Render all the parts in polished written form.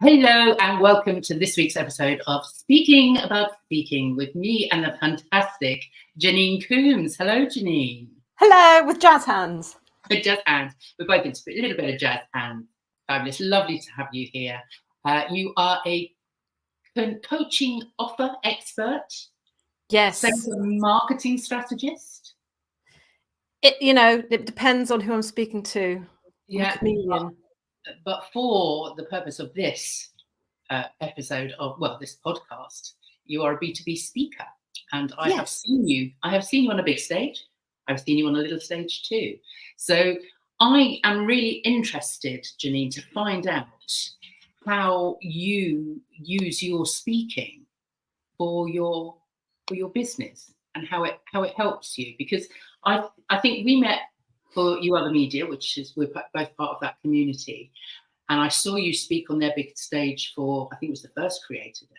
Hello and welcome to this week's episode of Speaking About Speaking with me and the fantastic Janine Coombes. Hello, Janine. Hello, with jazz hands. With jazz hands. We're both in a little bit of jazz hands. Fabulous. Lovely to have you here. You are a coaching offer expert. Yes. Sales and marketing strategist. It depends on who I'm speaking to. Yeah. Chameleon. But for the purpose of this episode of, this podcast, you are a B2B speaker. And I have seen you on a big stage. I've seen you on a little stage too. So I am really interested, Janine, to find out how you use your speaking for your business and how it helps you. Because I think we met for You Are the Media, which is we're both part of that community. And I saw you speak on their big stage for, I think it was the first Creator Day.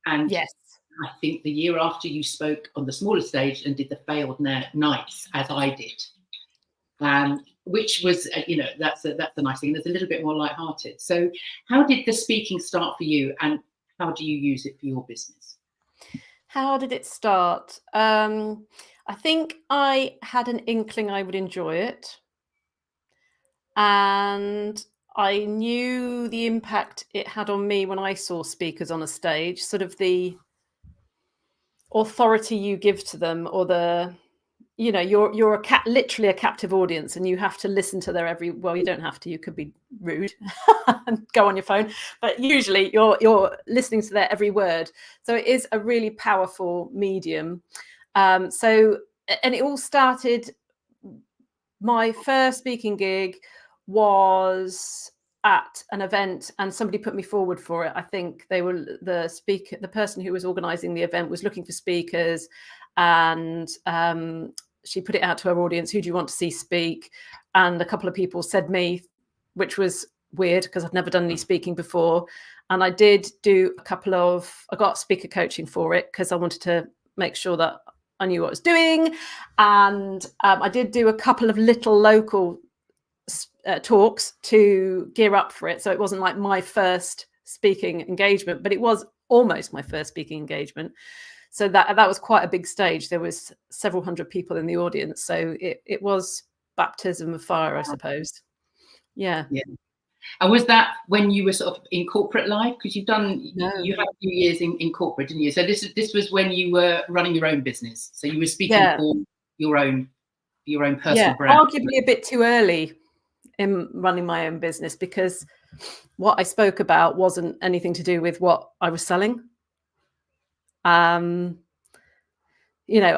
And yes, I think the year after you spoke on the smaller stage and did the failed nights, as I did, which was, that's a nice thing. There's a little bit more lighthearted. So how did the speaking start for you and how do you use it for your business? How did it start? I think I had an inkling I would enjoy it. And I knew the impact it had on me when I saw speakers on a stage, sort of the authority you give to them, or you're literally a captive audience and you have to listen to their you don't have to, you could be rude and go on your phone, but usually you're listening to their every word. So it is a really powerful medium. And it all started, my first speaking gig was at an event and somebody put me forward for it. I think the person who was organizing the event was looking for speakers, and she put it out to her audience, who do you want to see speak? And a couple of people said me, which was weird because I'd never done any speaking before. And I did do I got speaker coaching for it because I wanted to make sure that I knew what I was doing. And I did do a couple of little local talks to gear up for it. So it wasn't like my first speaking engagement, but it was almost my first speaking engagement. So that was quite a big stage. There was several hundred people in the audience. So it was baptism of fire, I suppose. Yeah. And was that when you were sort of in corporate life? Because you had a few years in corporate, didn't you? So this was when you were running your own business. So you were speaking for your own personal brand. Arguably a bit too early in running my own business, because what I spoke about wasn't anything to do with what I was selling. I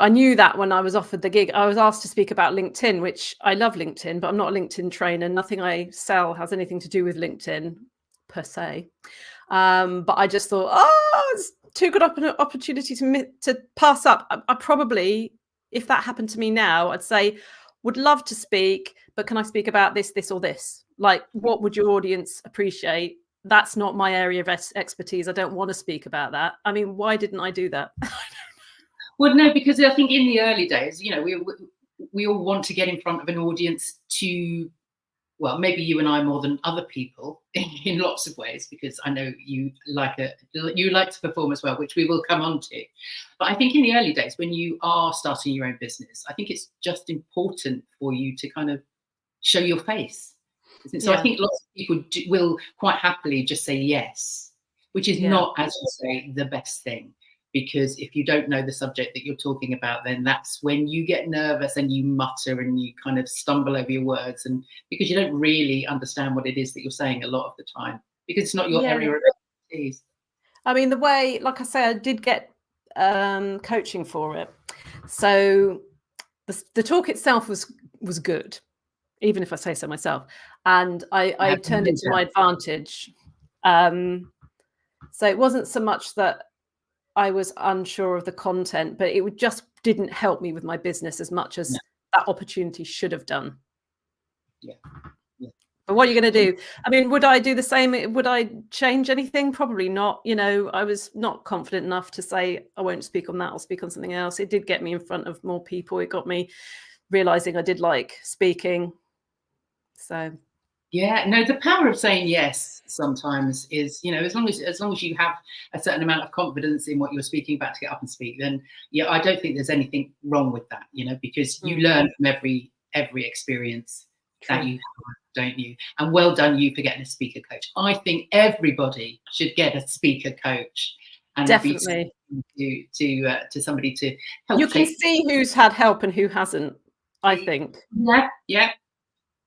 knew that when I was offered the gig. I was asked to speak about LinkedIn, which I love LinkedIn, but I'm not a LinkedIn trainer. Nothing I sell has anything to do with LinkedIn per se. But I just thought, it's too good an opportunity to pass up. I probably, if that happened to me now, I'd say, would love to speak, but can I speak about this, this, or this? Like, what would your audience appreciate? That's not my area of expertise. I don't want to speak about that. I mean, why didn't I do that? Well, no, because I think in the early days, we all want to get in front of an audience to, well, maybe you and I more than other people in lots of ways, because I know you like to perform as well, which we will come on to. But I think in the early days, when you are starting your own business, I think it's just important for you to kind of show your face. So I think lots of people will quite happily just say yes, which is not, as you say, the best thing. Because if you don't know the subject that you're talking about, then that's when you get nervous and you mutter and you kind of stumble over your words, and because you don't really understand what it is that you're saying a lot of the time, because it's not your area of expertise. I mean, the way, like I say, I did get coaching for it. So the talk itself was good, even if I say so myself. And I turned it to my advantage. So it wasn't so much that I was unsure of the content, but it just didn't help me with my business as much as that opportunity should have done. Yeah. But what are you going to do? I mean, would I do the same? Would I change anything? Probably not. I was not confident enough to say, I won't speak on that. I'll speak on something else. It did get me in front of more people. It got me realizing I did like speaking. So Yeah, no, the power of saying yes sometimes is, as long as you have a certain amount of confidence in what you're speaking about to get up and speak, then yeah, I don't think there's anything wrong with that, because you learn from every experience that you have, don't you? And well done you for getting a speaker coach. I think everybody should get a speaker coach and Definitely. be to somebody to help. You can see who's had help and who hasn't, I think. Yeah.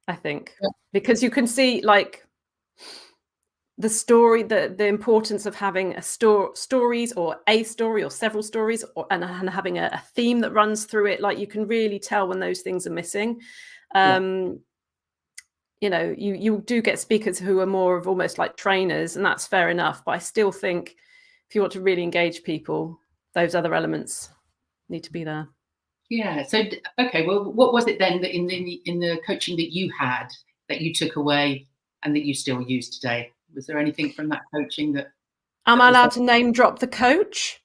I think, because you can see like the story, the importance of having stories or a story or several stories, and having a theme that runs through it. Like you can really tell when those things are missing. You do get speakers who are more of almost like trainers, and that's fair enough. But I still think if you want to really engage people, those other elements need to be there. Yeah. So, okay. Well, what was it then that in the coaching that you had that you took away and that you still use today? Was there anything from that coaching that? Am I allowed to name drop the coach?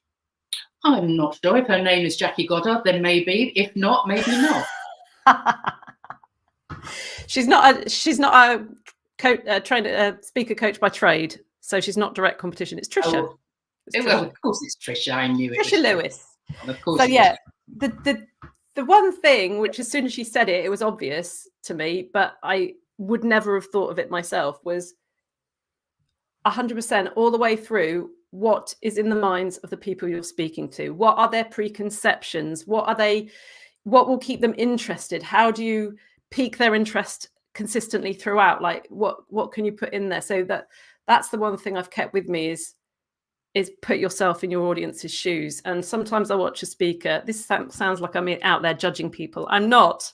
I'm not sure. If her name is Jackie Goddard, then maybe. If not, maybe not. She's not a speaker coach by trade, so she's not direct competition. It's Trisha. Oh, well, of course it's Trisha. I knew it. Trisha Lewis. Of course. So yeah, the one thing which, as soon as she said it, it was obvious to me, but I would never have thought of it myself, was 100% all the way through. What is in the minds of the people you're speaking to? What are their preconceptions? What will keep them interested? How do you pique their interest consistently throughout? Like what can you put in there? So that's the one thing I've kept with me is put yourself in your audience's shoes. And sometimes I watch a speaker. This sounds like I'm out there judging people. I'm not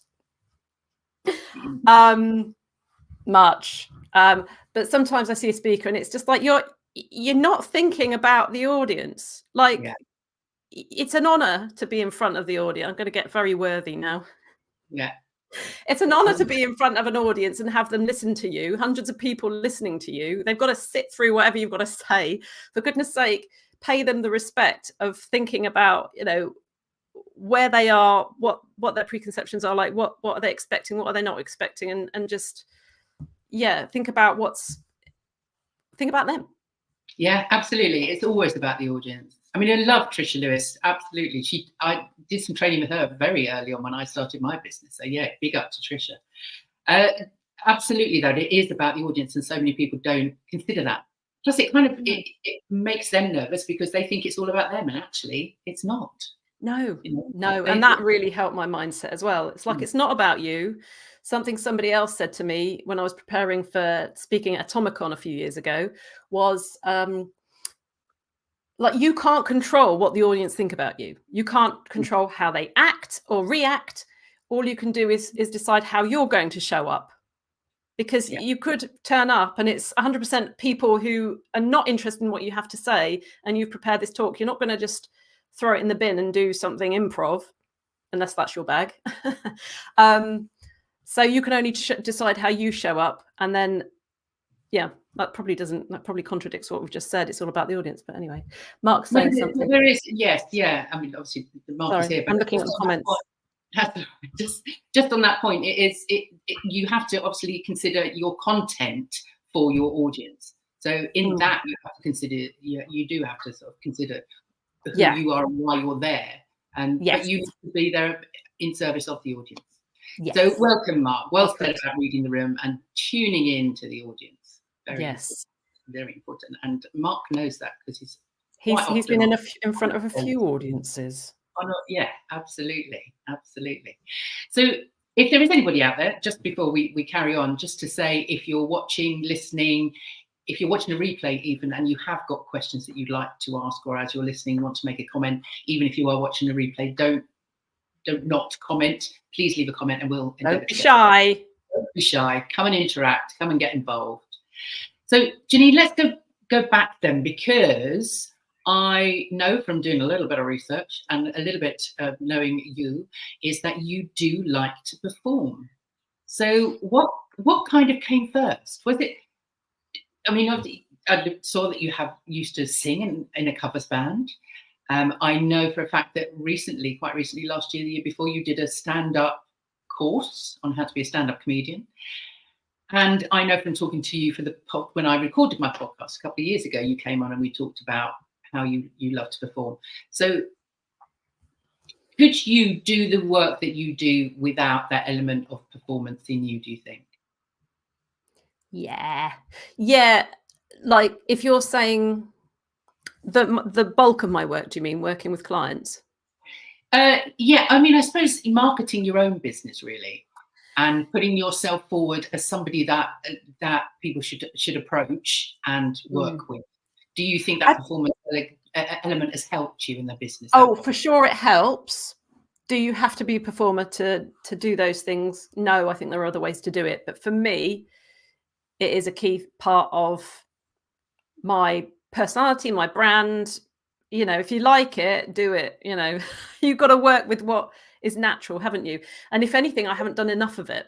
much. But sometimes I see a speaker and it's just like you're not thinking about the audience. Like it's an honor to be in front of the audience. I'm going to get very worthy now. Yeah. It's an honor to be in front of an audience and have them listen to you. Hundreds of people listening to you. They've got to sit through whatever you've got to say. For goodness sake, pay them the respect of thinking about, where they are, what their preconceptions are, like what are they expecting, what are they not expecting, and just think about them. Yeah, absolutely. It's always about the audience. I mean, I love Trisha Lewis. Absolutely. I did some training with her very early on when I started my business. So yeah, big up to Trisha. Absolutely, though, it is about the audience, and so many people don't consider that. Plus, it kind of it makes them nervous because they think it's all about them, and actually, it's not. No. And that really helped my mindset as well. It's like it's not about you. Something somebody else said to me when I was preparing for speaking at Atomicon a few years ago was, like, you can't control what the audience think about you. You can't control how they act or react. All you can do is decide how you're going to show up. Because you could turn up and it's 100% people who are not interested in what you have to say, and you've prepared this talk. You're not going to just throw it in the bin and do something improv, unless that's your bag. So you can only decide how you show up. And then, that probably contradicts what we've just said. It's all about the audience. But anyway, Mark's saying something. There is, yes, yeah. I mean, obviously, Mark is here. I'm looking at the comments. Just on that point, you have to obviously consider your content for your audience. So in that, you have to consider, you do have to sort of consider who you are and why you're there. But you need to be there in service of the audience. Yes. So welcome, Mark. Well said about reading the room and tuning in to the audience. Very important. And Mark knows that because he's been in front of a few audiences. Oh, no, yeah, absolutely. So if there is anybody out there, just before we carry on, just to say, if you're watching, listening, if you're watching a replay even, and you have got questions that you'd like to ask, or as you're listening want to make a comment, even if you are watching a replay, don't not comment. Please leave a comment and we'll don't be shy. Don't be shy. Come and interact. Come and get involved. So Janine, let's go back then, because I know from doing a little bit of research and a little bit of knowing you is that you do like to perform. So what kind of came first? Was it? I mean, I saw that you used to sing in a covers band. I know for a fact that quite recently, last year, the year before, you did a stand-up course on how to be a stand-up comedian. And I know from talking to you when I recorded my podcast a couple of years ago, you came on and we talked about how you love to perform. So could you do the work that you do without that element of performance in you, do you think? Yeah. Like if you're saying the bulk of my work, do you mean working with clients? Yeah, I mean, I suppose marketing your own business really, and putting yourself forward as somebody that people should approach and work with. Do you think that performance element has helped you in the business? Oh, for sure, it helps. Do you have to be a performer to do those things? No, I think there are other ways to do it. But for me, it is a key part of my personality, my brand. You know, if you like it, do it. You know, you've got to work with what is natural, haven't you? And if anything, I haven't done enough of it.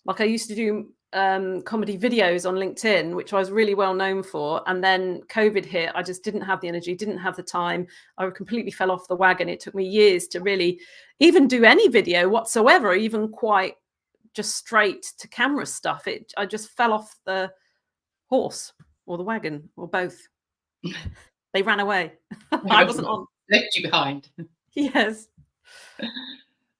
Like I used to do comedy videos on LinkedIn, which I was really well known for. And then COVID hit. I just didn't have the energy, didn't have the time. I completely fell off the wagon. It took me years to really even do any video whatsoever, even quite just straight to camera stuff. I just fell off the horse or the wagon or both. They ran away. I wasn't on. Left you behind. Yes.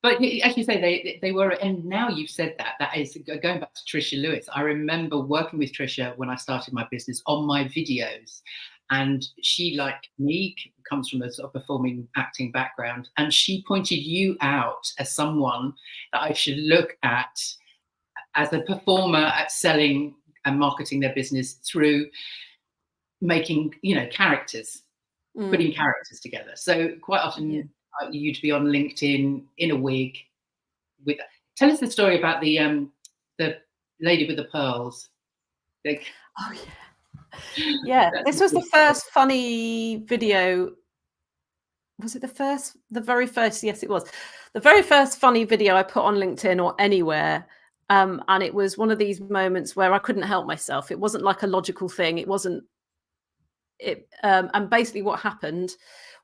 But as you say, they were, and now you've said that is going back to Trisha Lewis. I remember working with Trisha when I started my business on my videos, and she, like me, comes from a sort of performing acting background, and she pointed you out as someone that I should look at as a performer at selling and marketing their business through making, characters, putting characters together. So quite often you'd be on LinkedIn in a wig. Tell us the story about the lady with the pearls. Oh yeah. This was the first funny video. Was it the very first? Yes, it was the very first funny video I put on LinkedIn or anywhere. And it was one of these moments where I couldn't help myself. It wasn't like a logical thing. It wasn't. And basically what happened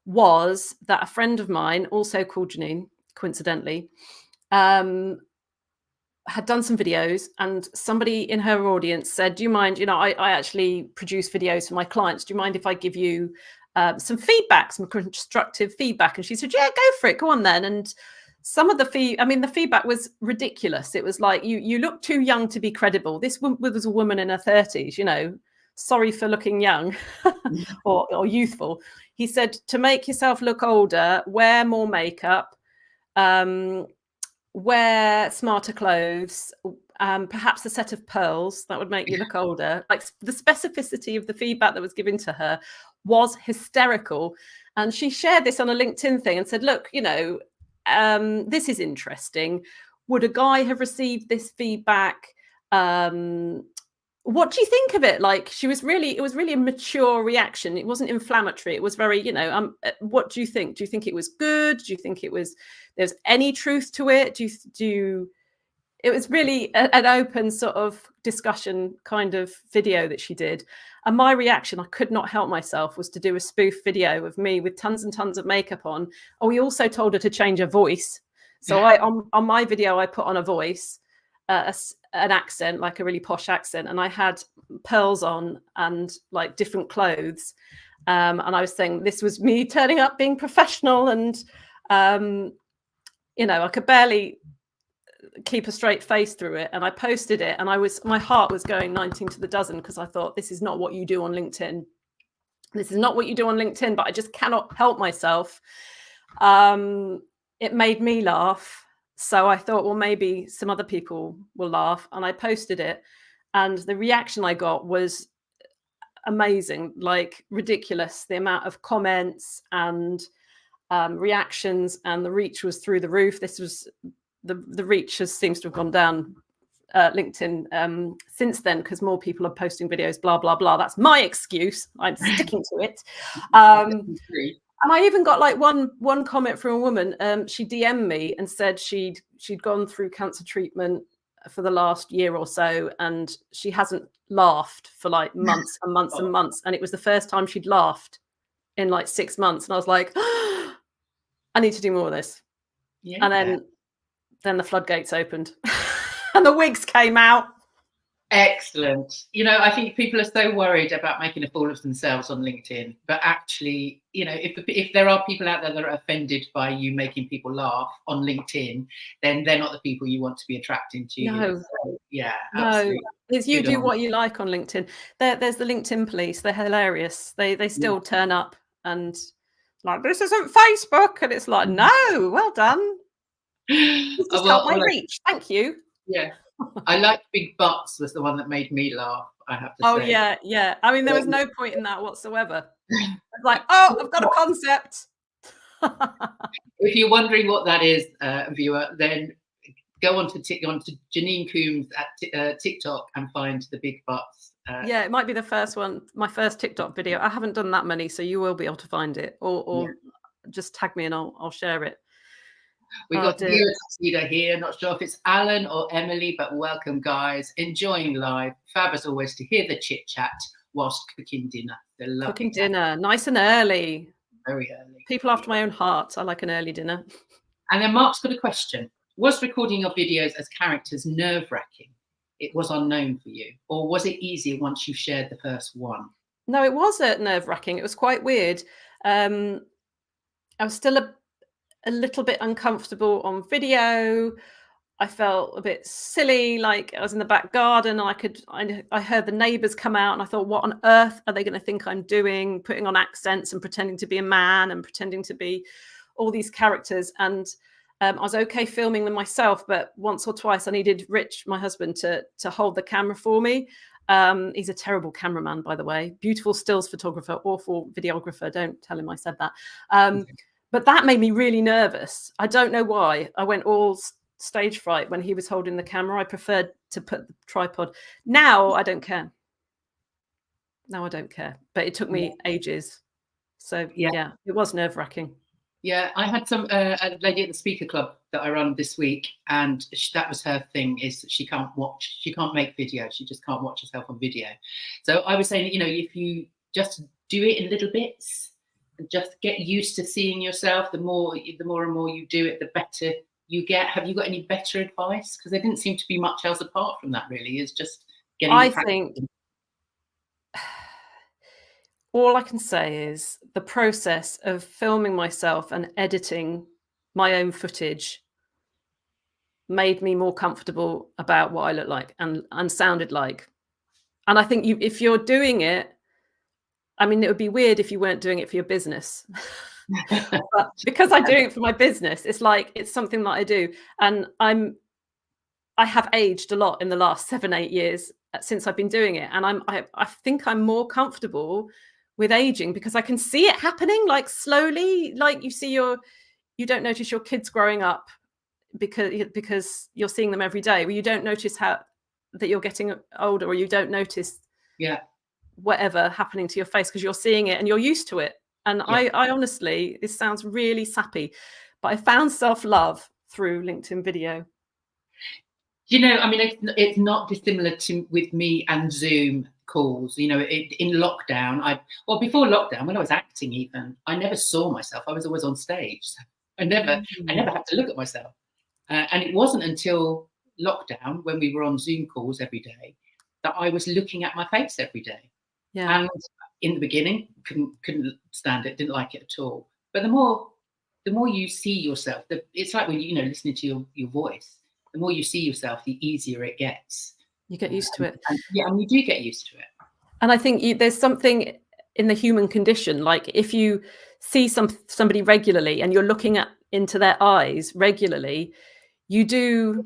was that a friend of mine, also called Janine, coincidentally, had done some videos, and somebody in her audience said, do you mind, I actually produce videos for my clients. Do you mind if I give you some feedback, some constructive feedback? And she said, yeah, go for it. Go on then. And some of the feedback was ridiculous. It was like, you look too young to be credible. This was a woman in her 30s, sorry for looking young or youthful. He said, to make yourself look older, wear more makeup, wear smarter clothes, perhaps a set of pearls that would make you look older. Like the specificity of the feedback that was given to her was hysterical. And she shared this on a LinkedIn thing and said, look, this is interesting. Would a guy have received this feedback? What do you think of it? Like it was really a mature reaction. It wasn't inflammatory. It was very, what do you think? Do you think it was good? Do you think there's any truth to it? It was really an open sort of discussion kind of video that she did. And my reaction, I could not help myself, was to do a spoof video of me with tons and tons of makeup on. And we also told her to change her voice. So on my video, I put on a voice, an accent, like a really posh accent, and I had pearls on and like different clothes, and I was saying this was me turning up being professional, and I could barely keep a straight face through it, and I posted it, and my heart was going 19 to the dozen, because I thought, this is not what you do on LinkedIn. This is not what you do on LinkedIn, but I just cannot help myself. It made me laugh. So I thought, well, maybe some other people will laugh. And I posted it. And the reaction I got was amazing, like ridiculous. The amount of comments and reactions, and the reach was through the roof. This was the reach seems to have gone down LinkedIn since then, because more people are posting videos, blah, blah, blah. That's my excuse. I'm sticking to it. And I even got like one comment from a woman. She DM'd me and said she'd gone through cancer treatment for the last year or so, and she hasn't laughed for like months and months and months. And it was the first time she'd laughed in like 6 months. And I was like, I need to do more of this. Yeah. And then the floodgates opened and the wigs came out. Excellent. I think people are so worried about making a fool of themselves on LinkedIn, but actually, if there are people out there that are offended by you making people laugh on LinkedIn, then they're not the people you want to be attracting to No. you. So, yeah, No, absolutely. it's you Good do on. what you like on LinkedIn. There's the LinkedIn police. They're hilarious. They still turn up and like, this isn't Facebook, and it's like, no, well done. This just helped my reach. Thank you. Yeah, I like big butts was the one that made me laugh, I have to Oh say. yeah. I mean, there was no point in that whatsoever. It's like, oh, I've got a concept. If you're wondering what that is, viewer, then go on to Janine Coombes at TikTok and find the big butts. Yeah, it might be the first one, my first TikTok video. I haven't done that many, so you will be able to find it, or just tag me and I'll share it. We've got Vera Tuxedo here. Not sure if it's Alan or Emily, but welcome, guys. Enjoying live. Fab as always to hear the chit chat whilst cooking dinner. Cooking dinner, nice and early. Very early. People after my own heart. I like an early dinner. And then Mark's got a question. Was recording your videos as characters nerve-wracking? It was unknown for you, or was it easier once you shared the first one? No, it was nerve-wracking. It was quite weird. I was still a little bit uncomfortable on video. I felt a bit silly, like I was in the back garden. I heard the neighbours come out, and I thought, what on earth are they going to think I'm doing? Putting on accents and pretending to be a man and pretending to be all these characters. And I was okay filming them myself, but once or twice I needed Rich, my husband, to hold the camera for me. He's a terrible cameraman, by the way. Beautiful stills photographer, awful videographer. Don't tell him I said that. But that made me really nervous. I don't know why. I went all stage fright when he was holding the camera. I preferred to put the tripod. Now I don't care. But it took me ages. So yeah, it was nerve-wracking. Yeah, I had a lady at the speaker club that I run this week, and that was her thing, is that she can't make video. She just can't watch herself on video. So I was saying, if you just do it in little bits and just get used to seeing yourself, the more and more you do it, the better you get. Have you got any better advice? Because there didn't seem to be much else apart from that, really. Is just getting. I think all I can say is the process of filming myself and editing my own footage made me more comfortable about what I look like and sounded like. And I think if you're doing it, I mean, it would be weird if you weren't doing it for your business. But because I'm doing it for my business, it's something that I do. And I have aged a lot in the last 7-8 years since I've been doing it. And I think I'm more comfortable with aging because I can see it happening, like slowly. Like you don't notice your kids growing up because you're seeing them every day. Well, you don't notice that you're getting older, or you don't notice whatever happening to your face because you're seeing it and you're used to it. And I honestly, this sounds really sappy, but I found self-love through LinkedIn video. I mean, it's not dissimilar with me and Zoom calls. In lockdown, before lockdown, when I was acting, even I never saw myself. I was always on stage. So I never had to look at myself. And it wasn't until lockdown, when we were on Zoom calls every day, that I was looking at my face every day. Yeah. And in the beginning, couldn't stand it, didn't like it at all. But the more you see yourself, it's like when listening to your voice. The more you see yourself, the easier it gets. You get used to it. And you do get used to it. And I think there's something in the human condition, like if you see somebody regularly and you're looking into their eyes regularly, you do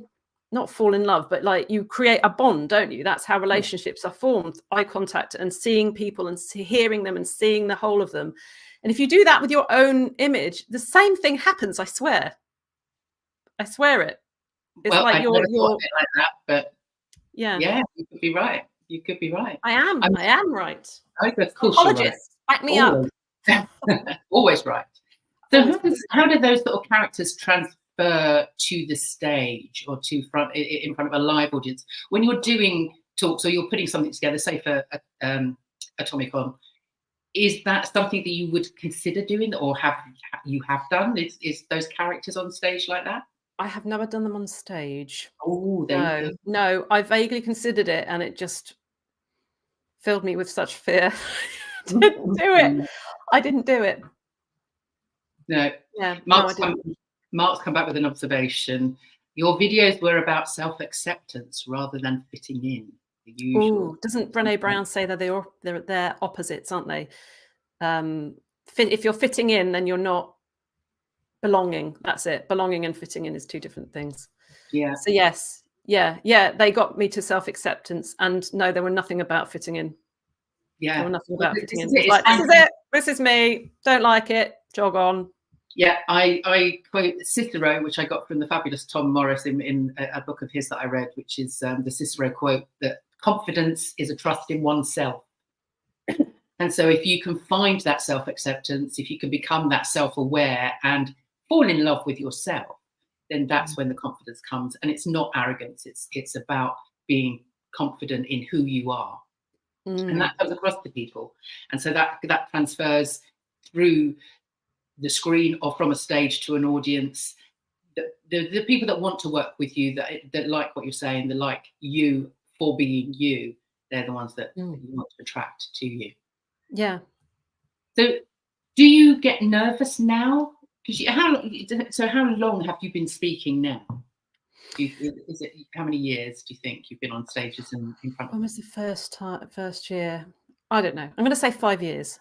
not fall in love, but like you create a bond, don't you? That's how relationships are formed. Eye contact and seeing people and hearing them and seeing the whole of them. And if you do that with your own image, the same thing happens. I swear it. It's like I've never thought of it like that, but yeah, you could be right. I am right. Of course, apologists, back me up. Always right. So how do those sort of characters transfer to the stage or in front of a live audience when you're doing talks or you're putting something together, say for Atomicon? Is that something that you would consider doing, or have done? Is those characters on stage like that? I have never done them on stage. Oh, there you go. No, I vaguely considered it, and it just filled me with such fear. Didn't do it. I didn't do it. No. Yeah, no, I didn't. Mark's come back with an observation. Your videos were about self-acceptance rather than fitting in. The usual. Ooh, doesn't Brené Brown say that they're opposites, aren't they? If you're fitting in, then you're not belonging. That's it. Belonging and fitting in is two different things. Yeah. So yes, yeah, they got me to self-acceptance, and no, there were nothing about fitting in. Yeah. There were nothing about fitting in. It's Like, this is it. This is me. Don't like it. Jog on. Yeah, I quote Cicero, which I got from the fabulous Tom Morris in a book of his that I read, which is the Cicero quote that confidence is a trust in oneself. And so if you can find that self-acceptance, if you can become that self-aware and fall in love with yourself, then that's when the confidence comes. And it's not arrogance. It's about being confident in who you are. And that comes across to people. And so that transfers through the screen or from a stage to an audience. The people that want to work with you, that like what you're saying, that like you for being you, they're the ones that you want to attract to you. Yeah. So do you get nervous now? Because how long have you been speaking now? How many years do you think you've been on stages in front of? When was the first year? I don't know. I'm going to say 5 years.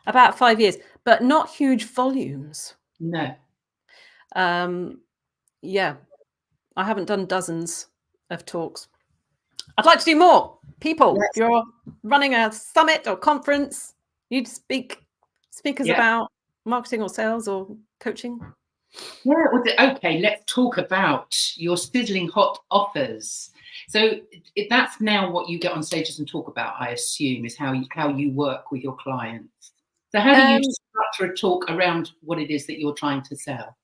About 5 years, but not huge volumes. No. Yeah, I haven't done dozens of talks. I'd like to do more. People, Yes. If you're running a summit or conference, you'd speakers about marketing or sales or coaching. Yeah, okay, let's talk about your sizzling hot offers. So that's now what you get on stages and talk about, I assume, is how you work with your clients. So how do you structure a talk around what it is that you're trying to sell?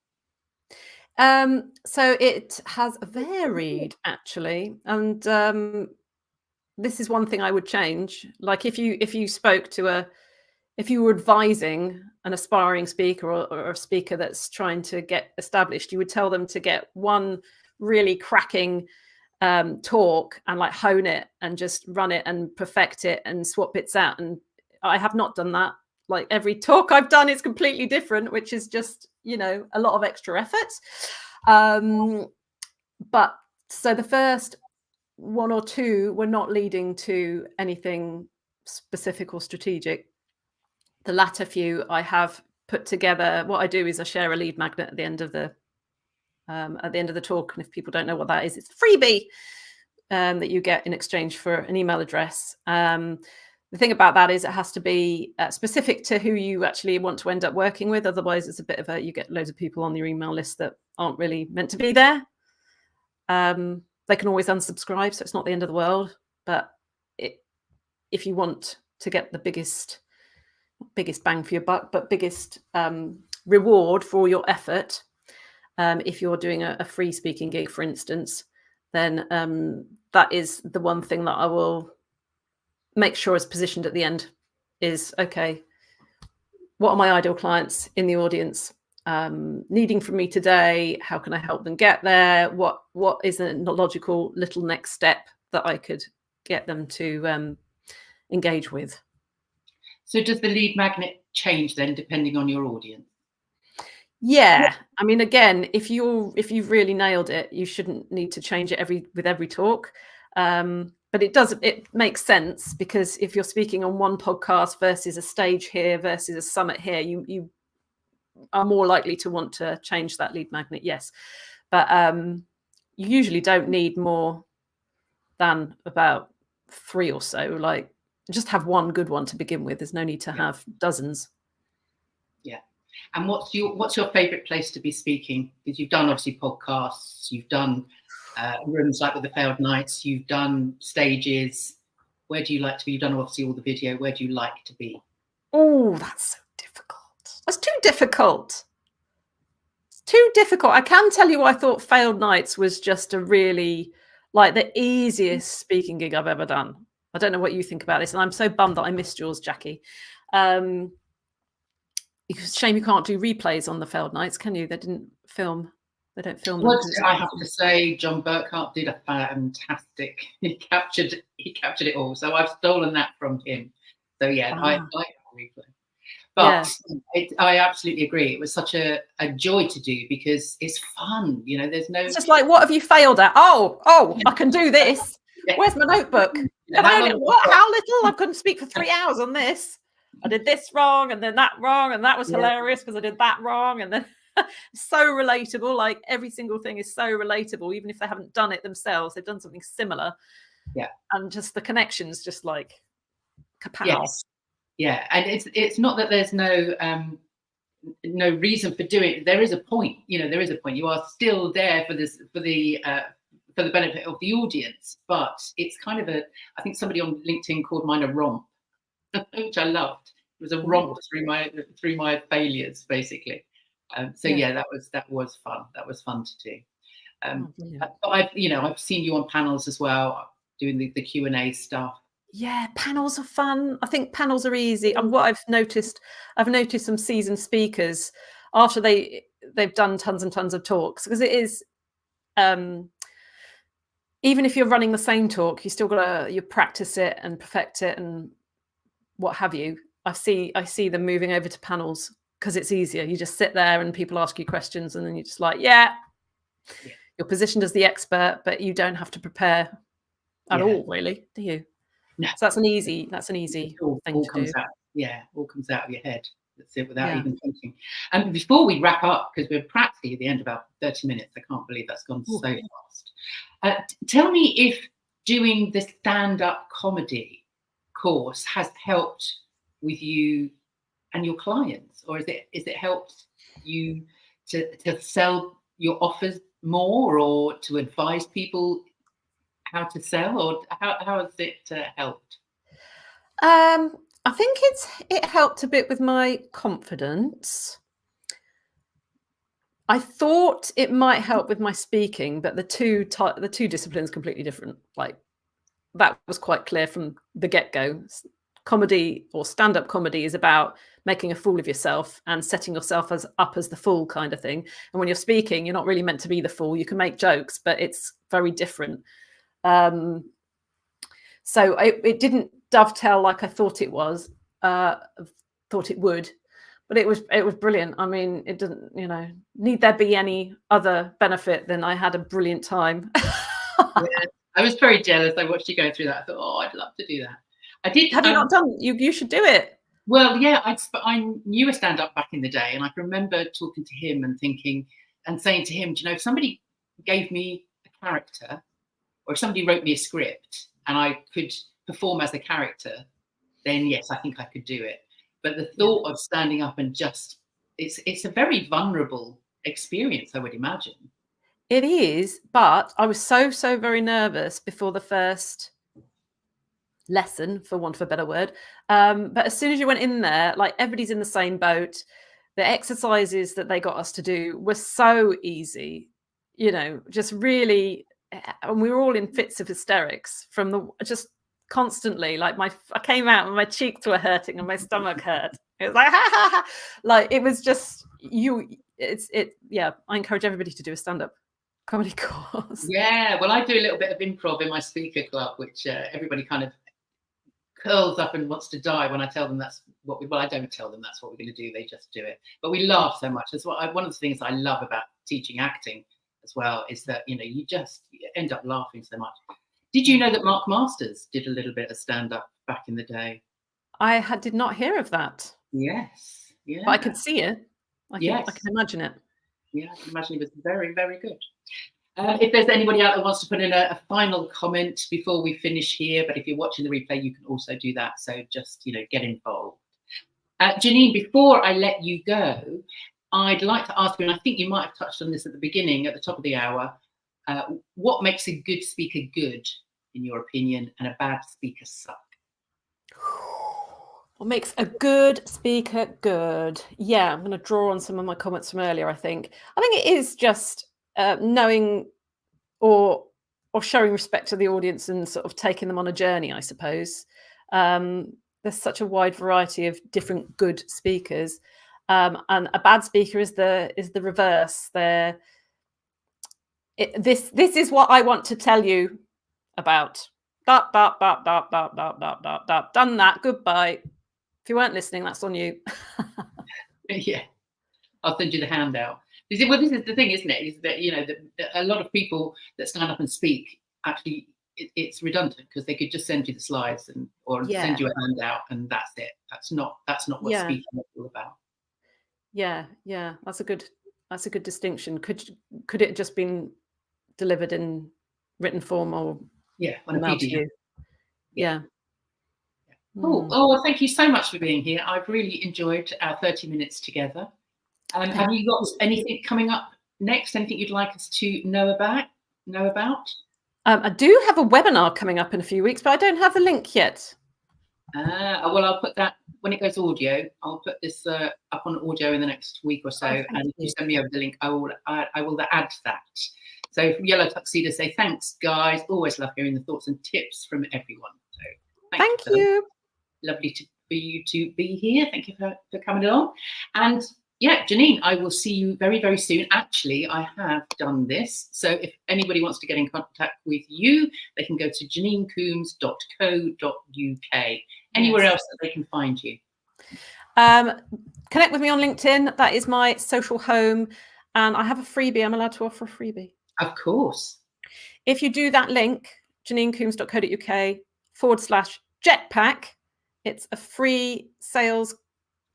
So it has varied, actually, and this is one thing I would change. Like if you spoke to if you were advising an aspiring speaker or a speaker that's trying to get established, you would tell them to get one really cracking talk and like hone it and just run it and perfect it and swap bits out. And I have not done that. Like every talk I've done is completely different, which is just, a lot of extra effort. But so the first one or two were not leading to anything specific or strategic. The latter few I have put together. What I do is I share a lead magnet at the end of the talk, and if people don't know what that is, it's a freebie that you get in exchange for an email address. The thing about that is it has to be specific to who you actually want to end up working with. Otherwise, it's a bit of you get loads of people on your email list that aren't really meant to be there. They can always unsubscribe, so it's not the end of the world. But if you want to get the biggest bang for your buck, but biggest reward for your effort, if you're doing a free speaking gig, for instance, then that is the one thing that I will make sure is positioned at the end is, okay, what are my ideal clients in the audience needing from me today? How can I help them get there? What is a logical little next step that I could get them to engage with? So does the lead magnet change then depending on your audience? Yeah, I mean, again, if you've really nailed it, you shouldn't need to change it with every talk. But it makes sense, because if you're speaking on one podcast versus a stage here versus a summit here, you are more likely to want to change that lead magnet. Yes, but you usually don't need more than about 3 or so. Like, just have one good one to begin with. There's no need to have dozens. Yeah. And what's your favorite place to be speaking? Because you've done obviously podcasts, you've done rooms like with the Failed Nights, you've done stages. Where do you like to be? You've done obviously all the video. Where do you like to be? Oh, that's so difficult. That's too difficult. It's too difficult. I can tell you, I thought Failed Nights was just a really the easiest speaking gig I've ever done. I don't know what you think about this, and I'm so bummed that I missed yours, Jackie. it's a shame you can't do replays on the failed nights, can you? They don't film them. What I have to say, John Burkhart did a fantastic. He captured it all. So I've stolen that from him. So yeah, I like replay. But I absolutely agree. It was such a joy to do because it's fun. You know, there's no. It's just like, what have you failed at? Oh, I can do this. Where's my notebook? How little? I couldn't speak for 3 hours on this. I did this wrong and then that wrong, and that was hilarious because I did that wrong, and then so relatable. Like every single thing is so relatable, even if they haven't done it themselves. They've done something similar. Yeah, and just the connections, just like kapow. Yes. Yeah, and it's not that there's no reason for doing it. There is a point. You know, there is a point. You are still there for the benefit of the audience, but it's kind of I think somebody on LinkedIn called mine a romp, which I loved. It was a romp through my failures, basically. Yeah, that was fun. That was fun to do. But I've seen you on panels as well, doing the Q&A stuff. Yeah, panels are fun. I think panels are easy. And what I've noticed some seasoned speakers after they've done tons and tons of talks, because it is even if you're running the same talk, you still you practice it and perfect it and what have you. I see them moving over to panels because it's easier. You just sit there and people ask you questions and then you're just like, you're positioned as the expert, but you don't have to prepare at all, really, do you? No. So that's an easy thing to do. All comes out of your head. That's it, without even thinking. And before we wrap up, because we're practically at the end of about 30 minutes, I can't believe that's gone so fast. Tell me if doing the stand-up comedy course has helped with you and your clients, or is it helped you to sell your offers more, or to advise people how to sell, or how has it helped? I think it helped a bit with my confidence. I thought it might help with my speaking, but the two disciplines completely different. Like that was quite clear from the get-go. Comedy or stand-up comedy is about making a fool of yourself and setting yourself up as the fool kind of thing. And when you're speaking, you're not really meant to be the fool. You can make jokes, but it's very different. So it didn't dovetail like I thought it would, but it was brilliant. I mean, it didn't, need there be any other benefit than I had a brilliant time. I was very jealous. I watched you go through that. I thought, I'd love to do that. I did. Have you not done? You should do it. Well, yeah, I knew a stand-up back in the day, and I can remember talking to him and thinking and saying to him, if somebody gave me a character, or if somebody wrote me a script and I could perform as a character, then yes, I think I could do it. But the thought of standing up and it's a very vulnerable experience, I would imagine. It is, but I was so very nervous before the first lesson, for want of a better word. But as soon as you went in there, like everybody's in the same boat. The exercises that they got us to do were so easy, just really, and we were all in fits of hysterics from just constantly, like I came out and my cheeks were hurting and my stomach hurt. It was like, ha, ha, ha. Like it was just I encourage everybody to do a stand-up comedy course. Yeah, well, I do a little bit of improv in my speaker club, which everybody kind of curls up and wants to die when I tell them that's what I don't tell them that's what we're going to do. They just do it. But we laugh so much. That's one of the things I love about teaching acting as well, is that, you just end up laughing so much. Did you know that Mark Masters did a little bit of stand-up back in the day? I did not hear of that. Yes. Yeah. But I could see it. I can imagine it. Yeah, I can imagine it was very, very good. If there's anybody out that wants to put in a final comment before we finish here, but if you're watching the replay, you can also do that. So just, get involved. Janine, before I let you go, I'd like to ask you, and I think you might have touched on this at the beginning, at the top of the hour, what makes a good speaker good, in your opinion, and a bad speaker suck? What makes a good speaker good? Yeah, I'm going to draw on some of my comments from earlier, I think. I think it is just knowing or showing respect to the audience and sort of taking them on a journey, I suppose. There's such a wide variety of different good speakers. And a bad speaker is the reverse. This is what I want to tell you about. Dot, dot, dot, dot, dot, dot, dot, dot, dot. Done that. Goodbye. If you weren't listening, that's on you. Yeah, I'll send you the handout. Well, this is the thing, isn't it? Is that, you know, that a lot of people that stand up and speak, actually, it's redundant, because they could just send you the slides or send you a handout, and that's it. That's not what speaking is all about. Yeah, that's a good distinction. Could it just been delivered in written form or on a email PDF? To you? Yeah. Cool. Oh, well, thank you so much for being here. I've really enjoyed our 30 minutes together. Have you got anything coming up next? Anything you'd like us to know about? I do have a webinar coming up in a few weeks, but I don't have the link yet. Well, I'll put that when it goes audio. I'll put this up on audio in the next week or so, and if you send me over the link, I will add that. So from Yellow Tuxedo, say thanks, guys. Always love hearing the thoughts and tips from everyone. So thank you. Lovely for you to be here. Thank you for coming along. And yeah, Janine, I will see you very, very soon. Actually, I have done this. So if anybody wants to get in contact with you, they can go to janinecoombes.co.uk. Anywhere else that they can find you? Connect with me on LinkedIn. That is my social home. And I have a freebie. I'm allowed to offer a freebie. Of course. If you do that link, janinecoombes.co.uk/jetpack, it's a free sales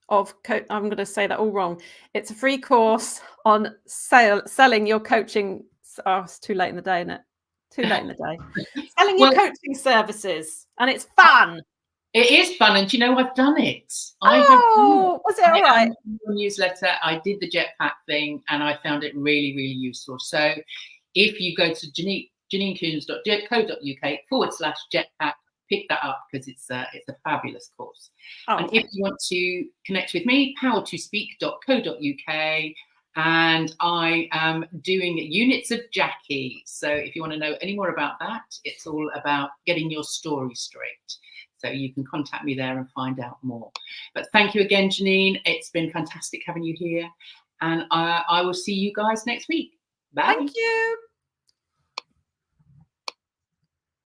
of I'm going to say that all wrong. It's a free course on selling your coaching. Oh, it's too late in the day, isn't it? Too late in the day. Selling your coaching services, and it's fun. It is fun, and you know, I've done it. Was it all right? Newsletter. I did the jetpack thing, and I found it really, really useful. So, if you go to janinecoombes.co.uk/jetpack, pick that up, because it's a fabulous course. And if you want to connect with me, power2speak.co.uk, and I am doing units of Jackie. So if you want to know any more about that, it's all about getting your story straight. So you can contact me there and find out more. But thank you again, Janine. It's been fantastic having you here, and I will see you guys next week. Bye. Thank you.